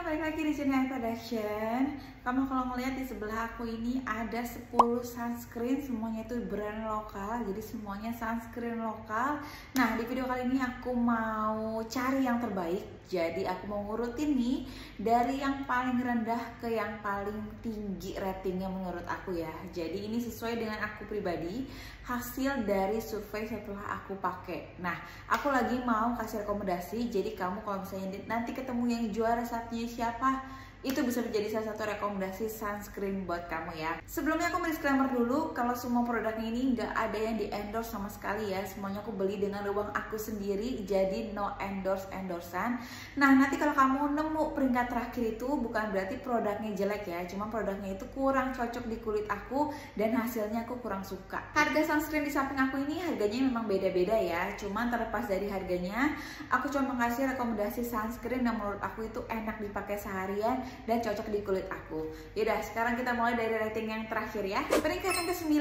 balik lagi di channel Production. Kamu kalau ngeliat di sebelah aku ini ada 10 sunscreen, semuanya itu brand lokal, jadi semuanya sunscreen lokal. Nah, di video kali ini aku mau cari yang terbaik. Jadi aku mau ngurutin nih dari yang paling rendah ke yang paling tinggi ratingnya menurut aku ya. Jadi ini sesuai dengan aku pribadi, hasil dari survei setelah aku pakai. Nah, aku lagi mau kasih rekomendasi. Jadi kamu kalau misalnya nanti ketemu yang juara satunya siapa, itu bisa menjadi salah satu rekomendasi sunscreen buat kamu ya. Sebelumnya aku mau disclaimer dulu, kalau semua produknya ini nggak ada yang di endorse sama sekali ya. Semuanya aku beli dengan uang aku sendiri, jadi no endorse-endorsan. Nah, nanti kalau kamu nemu peringkat terakhir itu bukan berarti produknya jelek ya, cuma produknya itu kurang cocok di kulit aku dan hasilnya aku kurang suka. Harga sunscreen di samping aku ini harganya memang beda-beda ya, cuman terlepas dari harganya, aku cuma kasih rekomendasi sunscreen yang menurut aku itu enak dipakai seharian dan cocok di kulit aku. Yaudah, sekarang kita mulai dari rating yang terakhir ya. Peringkat yang ke-9.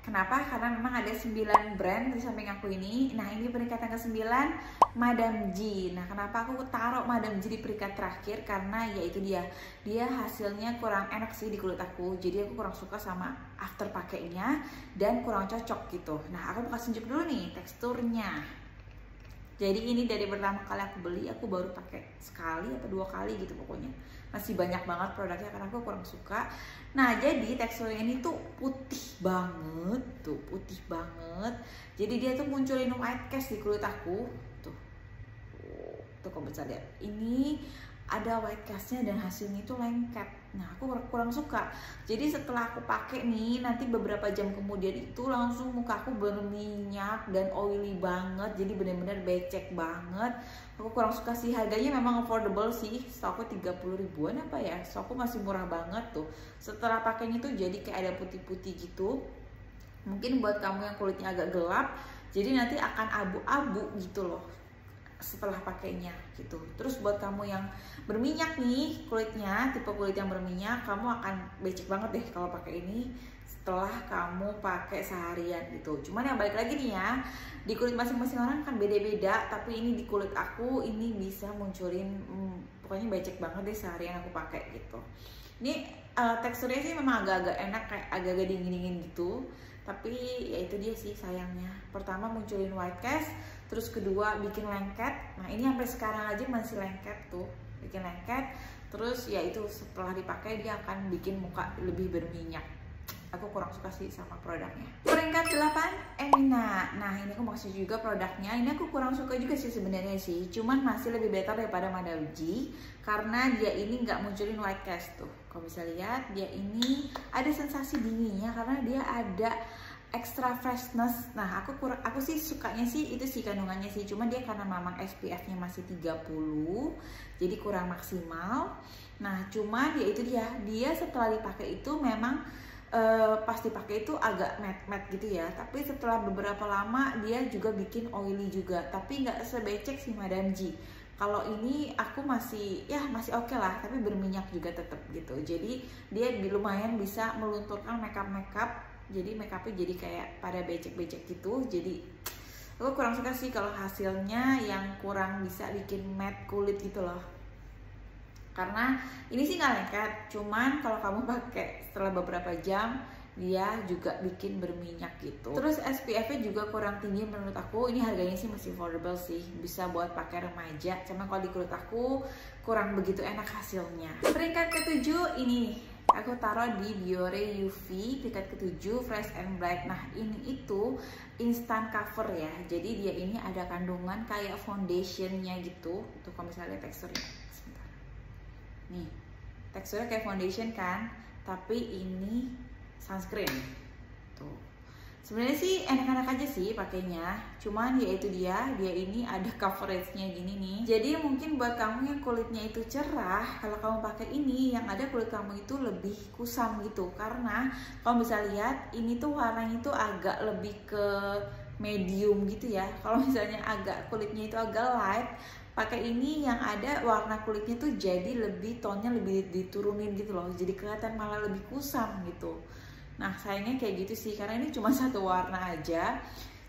Kenapa? Karena memang ada 9 brand di samping aku ini. Nah, ini peringkat yang ke-9, Madame G. Nah, kenapa aku taruh Madame G di peringkat terakhir? Karena ya itu dia hasilnya kurang enak sih di kulit aku. Jadi aku kurang suka sama after pakainya dan kurang cocok gitu. Nah, aku mau kasih tunjuk dulu nih teksturnya. Jadi ini dari pertama kali aku beli, aku baru pakai sekali atau 2 kali gitu pokoknya. Masih banyak banget produknya karena aku kurang suka. Nah, jadi teksturnya ini tuh putih banget, tuh putih banget. Jadi dia tuh munculin white cast di kulit aku, tuh. Tuh kamu bisa lihat. Ini ada white castnya dan hasilnya itu lengket. Nah, aku kurang suka. Jadi setelah aku pakai nih, nanti beberapa jam kemudian itu langsung muka aku berminyak dan oily banget. Jadi benar-benar becek banget. Aku kurang suka sih. Harganya memang affordable sih. Setahu aku 30 ribuan apa ya. So aku masih murah banget tuh. Setelah pakainya tuh jadi kayak ada putih-putih gitu. Mungkin buat kamu yang kulitnya agak gelap, jadi nanti akan abu-abu gitu loh setelah pakainya gitu. Terus buat kamu yang berminyak nih kulitnya, tipe kulit yang berminyak, kamu akan becek banget deh kalau pakai ini setelah kamu pakai seharian gitu. Cuman yang balik lagi nih ya, di kulit masing-masing orang kan beda-beda, tapi ini di kulit aku ini bisa munculin pokoknya becek banget deh seharian aku pakai gitu. Ini teksturnya sih memang agak-agak enak, kayak agak-agak dingin-dingin gitu. Tapi ya itu dia sih sayangnya. Pertama munculin white cast, terus kedua bikin lengket. Nah, ini sampai sekarang aja masih lengket tuh, bikin lengket. Terus ya itu setelah dipakai dia akan bikin muka lebih berminyak. Aku kurang suka sih sama produknya. Peringkat 8, Emina. Nah, ini aku maksud juga produknya. Ini aku kurang suka juga sih sebenarnya sih. Cuman masih lebih better daripada Madame G karena dia ini nggak munculin white cast tuh. Kalau bisa lihat, dia ini ada sensasi dinginnya karena dia ada extra freshness. Nah, aku sih sukanya sih itu sih kandungannya sih. Cuma dia karena memang SPF-nya masih 30, jadi kurang maksimal. Nah, cuma ya itu dia setelah dipakai itu memang pas dipakai itu agak matte gitu ya, tapi setelah beberapa lama dia juga bikin oily juga, tapi nggak sebecek si Madame G. Kalau ini aku masih oke lah, tapi berminyak juga tetap gitu. Jadi dia lumayan bisa melunturkan makeup, jadi makeupnya jadi kayak pada becek-becek gitu. Jadi aku kurang suka sih kalau hasilnya yang kurang bisa bikin matte kulit gitu loh. Karena ini sih nggak lengket, cuman kalau kamu pakai setelah beberapa jam dia juga bikin berminyak gitu. Terus SPF-nya juga kurang tinggi menurut aku. Ini harganya sih masih affordable sih, bisa buat pakai remaja. Cuman kalau di kulit aku kurang begitu enak hasilnya. Peringkat ke-7 ini aku taruh di Biore UV, peringkat ke-7, Fresh and Bright. Nah, ini itu instant cover ya. Jadi dia ini ada kandungan kayak foundationnya gitu. Tuh kalau misalnya lihat teksturnya. Nih, teksturnya kayak foundation kan, tapi ini sunscreen. Tuh. Sebenarnya sih enak-enak aja sih pakainya, cuman ya itu dia ini ada coveragenya gini nih. Jadi mungkin buat kamu yang kulitnya itu cerah, kalau kamu pakai ini yang ada kulit kamu itu lebih kusam gitu. Karena kamu bisa lihat ini tuh warnanya itu agak lebih ke medium gitu ya. Kalau misalnya kulitnya itu agak light, pakai ini yang ada warna kulitnya tuh jadi lebih tonnya lebih diturunin gitu loh, jadi kelihatan malah lebih kusam gitu. Nah, sayangnya kayak gitu sih, karena ini cuma satu warna aja.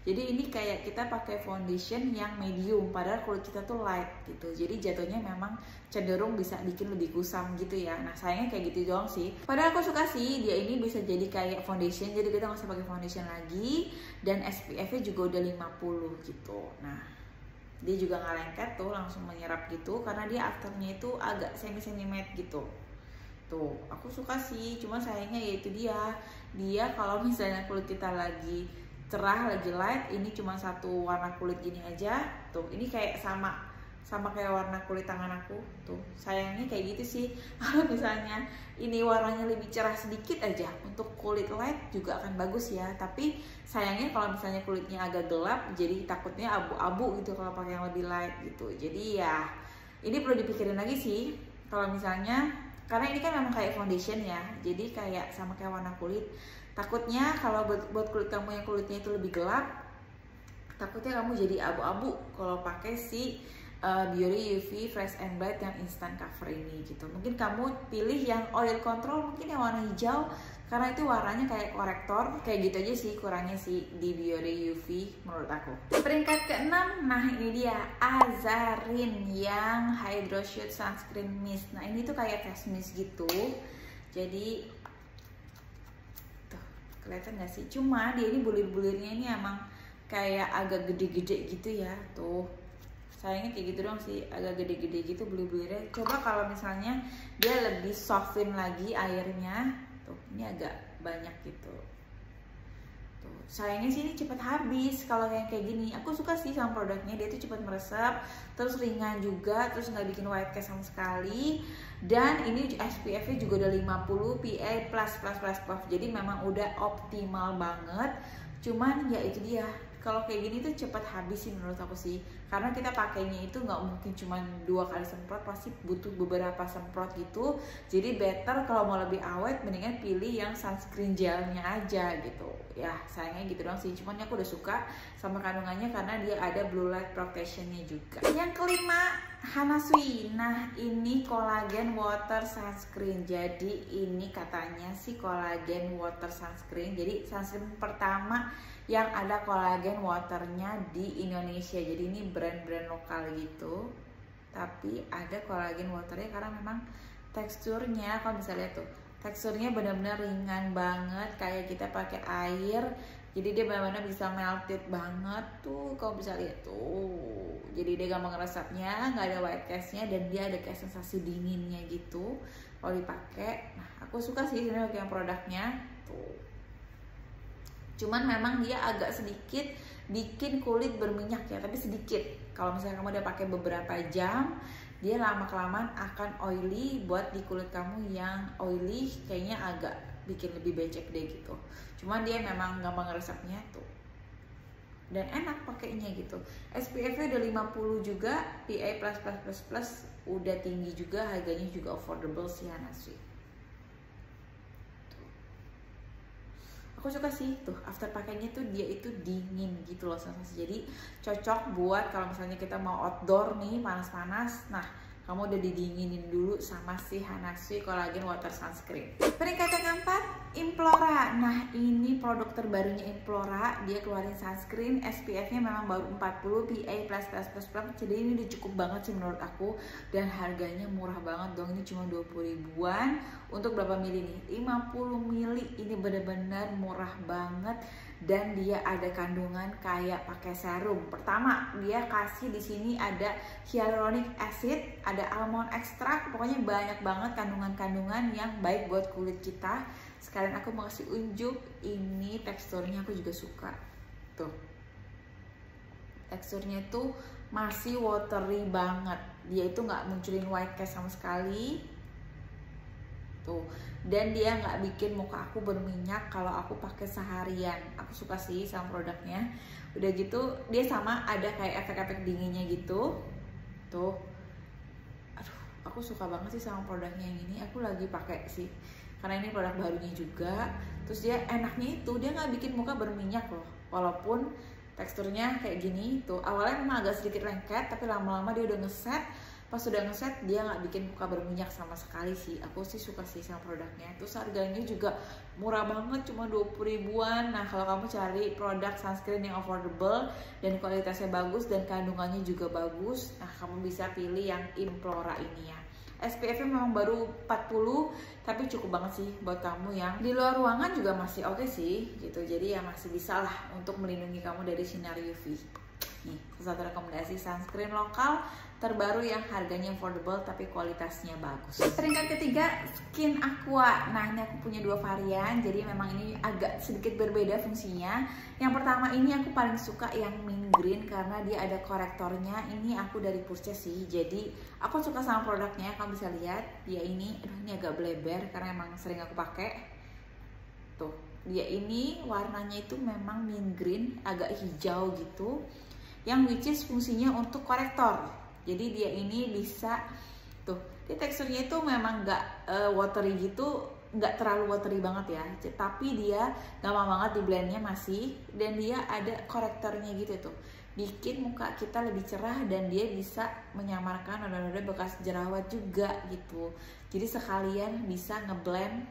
Jadi ini kayak kita pakai foundation yang medium, padahal kulit kita tuh light gitu. Jadi jatuhnya memang cenderung bisa bikin lebih kusam gitu ya. Nah sayangnya kayak gitu doang sih. Padahal aku suka sih, dia ini bisa jadi kayak foundation, jadi kita nggak usah pakai foundation lagi. Dan SPF-nya juga udah 50 gitu. Nah dia juga nggak lengket tuh, langsung menyerap gitu, karena dia afternya itu agak semi matte gitu. Tuh aku suka sih, cuma sayangnya yaitu dia kalau misalnya kulit kita lagi cerah, lagi light, ini cuma satu warna kulit gini aja. Tuh ini kayak sama kayak warna kulit tangan aku. Tuh sayangnya kayak gitu sih. Kalau misalnya ini warnanya lebih cerah sedikit aja, untuk kulit light juga akan bagus ya. Tapi sayangnya kalau misalnya kulitnya agak gelap, jadi takutnya abu-abu gitu kalau pakai yang lebih light gitu. Jadi ya ini perlu dipikirin lagi sih. Kalau misalnya, karena ini kan memang kayak foundation ya, jadi kayak sama kayak warna kulit. Takutnya kalau buat kulit kamu yang kulitnya itu lebih gelap, takutnya kamu jadi abu-abu kalau pakai si Biore UV Fresh and Bright yang instant cover ini gitu. Mungkin kamu pilih yang oil control, mungkin yang warna hijau, karena itu warnanya kayak korektor. Kayak gitu aja sih kurangnya sih di Biore UV menurut aku. Peringkat ke-6, nah ini dia Azarin yang Hydro Shoot Sunscreen Mist. Nah ini tuh kayak face mist gitu. Jadi tuh kelihatan gak sih? Cuma dia ini bulir-bulirnya ini emang kayak agak gede-gede gitu ya. Tuh sayangnya kayak gitu dong sih, agak gede-gede gitu bulir-bulirnya. Coba kalau misalnya dia lebih softin lagi airnya, tuh ini agak banyak gitu. Tuh sayangnya sih ini cepat habis kalau yang kayak gini. Aku suka sih sama produknya, dia tuh cepat meresap, terus ringan juga, terus nggak bikin white cast sama sekali. Dan ini SPF-nya juga udah 50 PA+++++, jadi memang udah optimal banget. Cuman ya itu dia, kalau kayak gini tuh cepat habis sih menurut aku sih, karena kita pakainya itu nggak mungkin cuma 2 kali semprot, pasti butuh beberapa semprot gitu. Jadi better kalau mau lebih awet mendingan pilih yang sunscreen gelnya aja gitu ya. Sayangnya gitu doang sih, cuman aku udah suka sama kandungannya karena dia ada blue light protectionnya juga. Yang kelima, Hana Sui. Nah ini collagen water sunscreen. Jadi ini katanya sih collagen water sunscreen, jadi sunscreen pertama yang ada collagen waternya di Indonesia. Jadi ini brand-brand lokal gitu, tapi ada collagen waternya karena memang teksturnya, kalau bisa lihat tuh, teksturnya benar-benar ringan banget kayak kita pakai air. Jadi dia benar-benar bisa melted banget tuh, kalau bisa lihat tuh. Jadi dia gampang ngeresapnya, nggak ada white castnya, dan dia ada kayak sensasi dinginnya gitu kalau dipakai. Nah aku suka sih sebenarnya pakai yang produknya tuh. Cuman memang dia agak sedikit bikin kulit berminyak ya, tapi sedikit. Kalau misalnya kamu udah pakai beberapa jam, dia lama-kelamaan akan oily. Buat di kulit kamu yang oily, kayaknya agak bikin lebih becek deh gitu. Cuman dia memang gampang ngeresapnya tuh, dan enak pakainya gitu. SPF-nya udah 50 juga, PA++++, udah tinggi juga, harganya juga affordable sih Hana Sui. Aku suka sih tuh, after pakainya tuh dia itu dingin gitu loh sensasi. Jadi cocok buat kalau misalnya kita mau outdoor nih, panas-panas. Nah kamu udah didinginin dulu sama si Hana Sui Collagen Water Sunscreen. Peringkat yang keempat, Implora. Nah ini produk terbarunya Implora. Dia keluarin sunscreen, SPF-nya memang baru 40 PA++++. Jadi ini udah cukup banget sih menurut aku. Dan harganya murah banget dong, ini cuma 20 ribuan. Untuk berapa mili nih? 50 mili. Ini bener-bener murah banget. Dan dia ada kandungan kayak pakai serum. Pertama, dia kasih di sini ada hyaluronic acid, ada almond extract, pokoknya banyak banget kandungan-kandungan yang baik buat kulit kita. Sekalian aku mau kasih unjuk, ini teksturnya aku juga suka. Tuh. Teksturnya itu masih watery banget. Dia itu nggak munculin white cast sama sekali. Tuh. Dan dia nggak bikin muka aku berminyak kalau aku pakai seharian. Aku suka sih sama produknya. Udah gitu dia sama ada kayak efek-efek dinginnya gitu. Tuh. Aduh, aku suka banget sih sama produknya yang ini. Aku lagi pakai sih, karena ini produk barunya juga. Terus dia enaknya itu dia nggak bikin muka berminyak loh. Walaupun teksturnya kayak gini tuh. Awalnya memang agak sedikit lengket, tapi lama-lama dia udah ngeset. pas sudah ngeset dia nggak bikin muka berminyak sama sekali sih. Aku sih suka sih sama produknya. Terus harganya juga murah banget, cuma 20 ribuan. Nah kalau kamu cari produk sunscreen yang affordable dan kualitasnya bagus dan kandungannya juga bagus, nah kamu bisa pilih yang Implora ini ya. SPF-nya memang baru 40, tapi cukup banget sih buat kamu yang di luar ruangan juga masih oke sih gitu. Jadi ya masih bisa lah untuk melindungi kamu dari sinar UV. Nih, satu rekomendasi sunscreen lokal terbaru yang harganya affordable tapi kualitasnya bagus. Peringkat ketiga, Skin Aqua. Nah ini aku punya 2 varian, jadi memang ini agak sedikit berbeda fungsinya. Yang pertama ini aku paling suka yang mint green karena dia ada korektornya. Ini aku dari purchase sih, jadi aku suka sama produknya. Kamu bisa lihat dia ini, aduh ini agak bleber karena emang sering aku pakai. Tuh, dia ini warnanya itu memang mint green, agak hijau gitu. Yang which is fungsinya untuk korektor. Jadi dia ini bisa tuh, dia teksturnya itu memang nggak watery gitu, nggak terlalu watery banget ya, tapi dia gampang banget di blendnya masih, dan dia ada korektornya gitu tuh, bikin muka kita lebih cerah dan dia bisa menyamarkan noda-noda bekas jerawat juga gitu. Jadi sekalian bisa ngeblend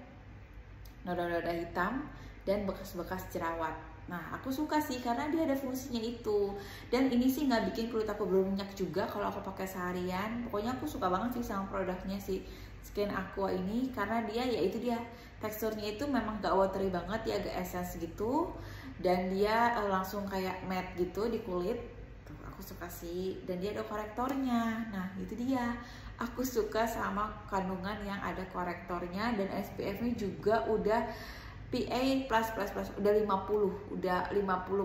noda-noda hitam dan bekas-bekas jerawat. Nah aku suka sih karena dia ada fungsinya itu, dan ini sih nggak bikin kulit aku berminyak juga kalau aku pakai seharian. Pokoknya aku suka banget sih sama produknya si Skin Aqua ini karena dia yaitu dia teksturnya itu memang gak watery banget, dia agak essence gitu, dan dia langsung kayak matte gitu di kulit. Tuh, aku suka sih, dan dia ada korektornya. Nah itu dia, aku suka sama kandungan yang ada korektornya, dan SPF-nya juga udah PA+++, udah 50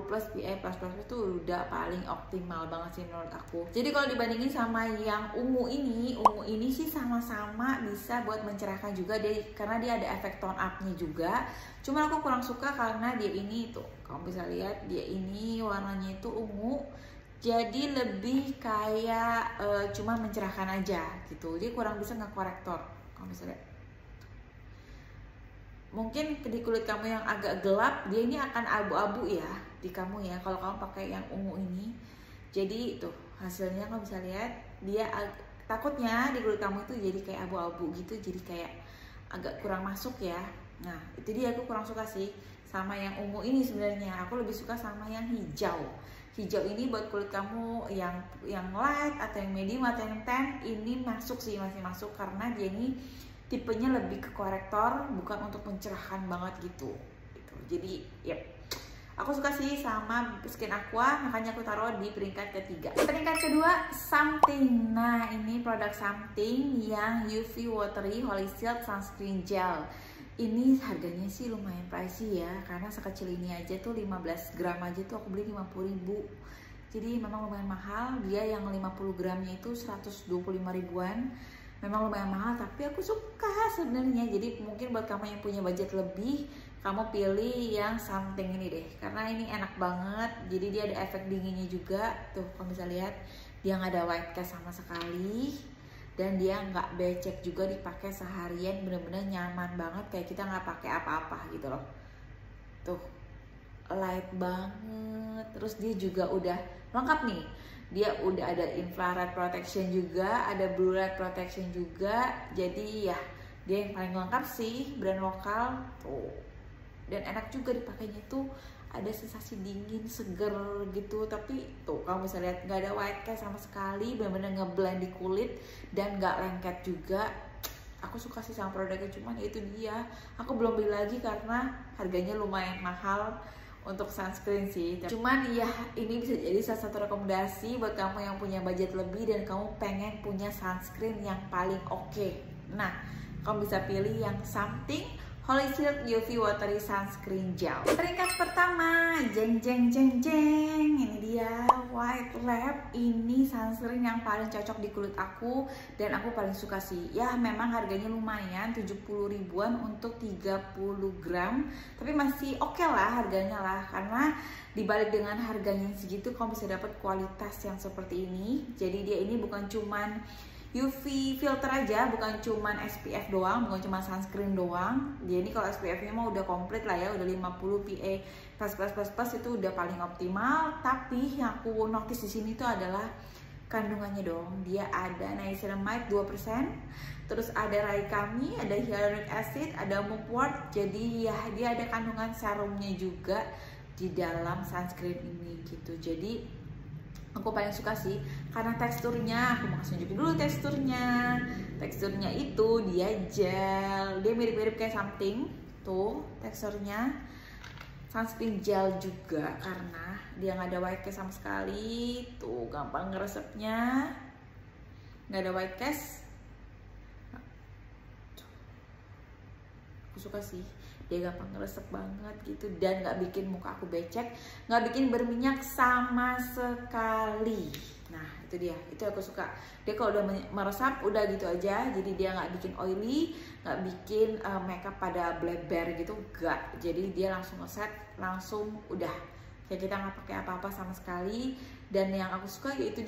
plus PA++ itu udah paling optimal banget sih menurut aku. Jadi kalau dibandingin sama yang ungu ini sih sama-sama bisa buat mencerahkan juga karena dia ada efek tone up-nya juga. Cuma aku kurang suka karena dia ini tuh, kamu bisa lihat dia ini warnanya itu ungu, jadi lebih kayak cuma mencerahkan aja gitu. Jadi kurang bisa nge-korektor, kamu bisa lihat. Mungkin di kulit kamu yang agak gelap, dia ini akan abu-abu ya di kamu ya kalau kamu pakai yang ungu ini. Jadi tuh hasilnya kamu bisa lihat, dia takutnya di kulit kamu itu jadi kayak abu-abu gitu, jadi kayak agak kurang masuk ya. Nah itu dia, aku kurang suka sih sama yang ungu ini. Sebenarnya aku lebih suka sama yang hijau. Hijau ini buat kulit kamu yang light atau yang medium atau yang tan, ini masuk sih, masih masuk karena dia ini tipenya lebih ke korektor, bukan untuk mencerahkan banget gitu. Jadi yep, aku suka sih sama Skin Aqua, makanya aku taruh di peringkat ketiga. Peringkat kedua, Something. Nah ini produk Something yang UV Watery Holy Shield Sunscreen Gel. Ini harganya sih lumayan pricey ya, karena sekecil ini aja tuh 15 gram aja tuh aku beli 50 ribu. Jadi memang lumayan mahal. Dia yang 50 gramnya itu 125 ribuan. Memang lumayan mahal, tapi aku suka sebenarnya. Jadi mungkin buat kamu yang punya budget lebih, kamu pilih yang Something ini deh, karena ini enak banget. Jadi dia ada efek dinginnya juga. Tuh kamu bisa lihat, dia nggak ada white cast sama sekali, dan dia nggak becek juga dipakai seharian. Bener-bener nyaman banget, kayak kita nggak pakai apa-apa gitu loh. Tuh light banget. Terus dia juga udah lengkap nih. Dia udah ada infrared protection juga, ada blue light protection juga. Jadi ya dia yang paling lengkap sih, brand lokal tuh. Dan enak juga dipakainya tuh, ada sensasi dingin, seger gitu. Tapi tuh kamu bisa lihat nggak ada white cast sama sekali, bener-bener ngeblend di kulit dan nggak lengket juga. Aku suka sih sama produknya, cuman itu dia, aku belum beli lagi karena harganya lumayan mahal untuk sunscreen sih. Cuman ya ini bisa jadi salah satu rekomendasi buat kamu yang punya budget lebih dan kamu pengen punya sunscreen yang paling oke. Nah kamu bisa pilih yang Something Holy Shield UV Watery Sunscreen Gel. Peringkat pertama, jeng jeng jeng jeng, ini dia White Lab. Ini sunscreen yang paling cocok di kulit aku dan aku paling suka sih. Ya memang harganya lumayan, 70 ribuan untuk 30 gram, tapi masih oke lah harganya lah, karena dibalik dengan harganya segitu kamu bisa dapat kualitas yang seperti ini. Jadi dia ini bukan cuman UV filter aja, bukan cuman SPF doang, bukan cuma sunscreen doang. Dia ini kalau SPF-nya mah udah komplit lah ya, udah 50 PA+++ itu udah paling optimal. Tapi yang aku notice di sini tuh adalah kandungannya dong. Dia ada niacinamide 2%, terus ada raikami, ada hyaluronic acid, ada mugwort. Jadi ya dia ada kandungan serumnya juga di dalam sunscreen ini gitu. Jadi aku paling suka sih karena teksturnya. Aku mau kasih tunjukin dulu teksturnya. Teksturnya itu dia gel, dia mirip-mirip kayak something tuh teksturnya. Sunscreen gel juga karena dia nggak ada white cast sama sekali. Tuh gampang ngeresepnya, nggak ada white cast. Aku suka sih, dia gampang ngeresep banget gitu dan nggak bikin muka aku becek, nggak bikin berminyak sama sekali. Nah itu dia, itu aku suka. Dia kalau udah meresap udah gitu aja, jadi dia nggak bikin oily, nggak bikin makeup pada bleber gitu, enggak. Jadi dia langsung ngeset, langsung udah kayak kita nggak pakai apa-apa sama sekali. Dan yang aku suka yaitu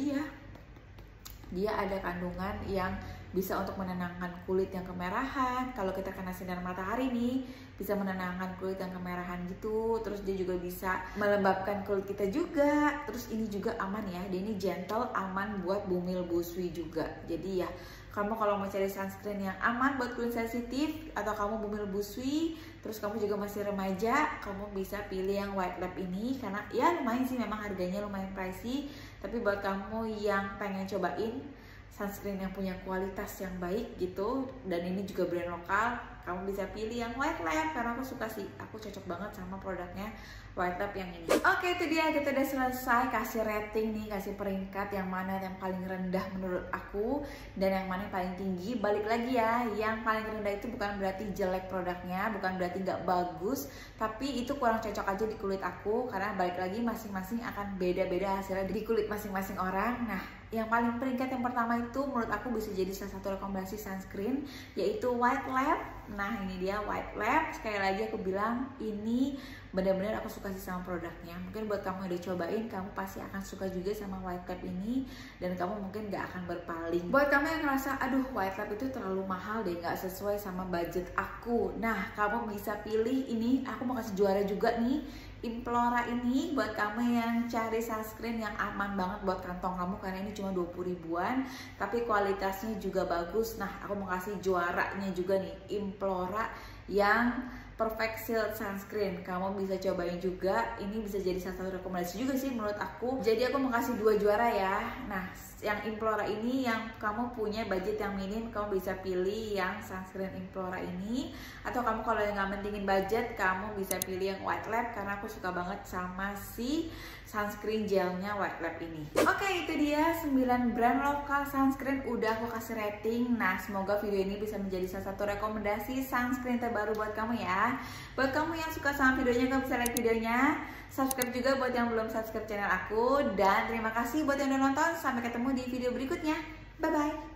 dia ada kandungan yang bisa untuk menenangkan kulit yang kemerahan. Kalau kita kena sinar matahari nih, bisa menenangkan kulit yang kemerahan gitu. Terus dia juga bisa melembabkan kulit kita juga. Terus ini juga aman ya, dia ini gentle, aman buat bumil busui juga. Jadi ya, kamu kalau mau cari sunscreen yang aman buat kulit sensitif, atau kamu bumil busui, terus kamu juga masih remaja, kamu bisa pilih yang White Lab ini. Karena ya lumayan sih, memang harganya lumayan pricey. Tapi buat kamu yang pengen cobain sunscreen yang punya kualitas yang baik gitu, dan ini juga brand lokal, kamu bisa pilih yang White Lab. Karena aku suka sih, aku cocok banget sama produknya White Lab yang ini. Oke, itu dia, kita udah selesai kasih rating nih, kasih peringkat yang mana yang paling rendah menurut aku dan yang mana yang paling tinggi. Balik lagi ya, yang paling rendah itu bukan berarti jelek produknya, bukan berarti nggak bagus, tapi itu kurang cocok aja di kulit aku. Karena balik lagi, masing-masing akan beda-beda hasilnya di kulit masing-masing orang. Nah, yang paling peringkat yang pertama itu menurut aku bisa jadi salah satu rekomendasi sunscreen, yaitu White Lab. Nah ini dia White Lab. Sekali lagi aku bilang, ini benar-benar aku suka sih sama produknya. Mungkin buat kamu yang udah cobain, kamu pasti akan suka juga sama White Lab ini, dan kamu mungkin gak akan berpaling. Buat kamu yang ngerasa, aduh White Lab itu terlalu mahal deh, gak sesuai sama budget aku, nah kamu bisa pilih ini. Aku mau kasih juara juga nih, Implora ini buat kamu yang cari sunscreen yang aman banget buat kantong kamu, karena ini cuma 20 ribuan tapi kualitasnya juga bagus. Nah aku mau kasih juaranya juga nih, Implora yang Perfect Seal Sunscreen. Kamu bisa cobain juga, ini bisa jadi salah satu rekomendasi juga sih menurut aku. Jadi aku mau kasih 2 juara ya. Nah yang Implora ini, yang kamu punya budget yang minim, kamu bisa pilih yang sunscreen Implora ini. Atau kamu kalau yang nggak mentingin budget, kamu bisa pilih yang White Lab, karena aku suka banget sama si sunscreen gelnya White Lab ini. Oke, itu dia 9 brand lokal sunscreen udah aku kasih rating. Nah semoga video ini bisa menjadi salah satu rekomendasi sunscreen terbaru buat kamu ya. Buat kamu yang suka sama videonya, kamu bisa like videonya, subscribe juga buat yang belum subscribe channel aku, dan terima kasih buat yang udah nonton. Sampai ketemu di video berikutnya. Bye bye.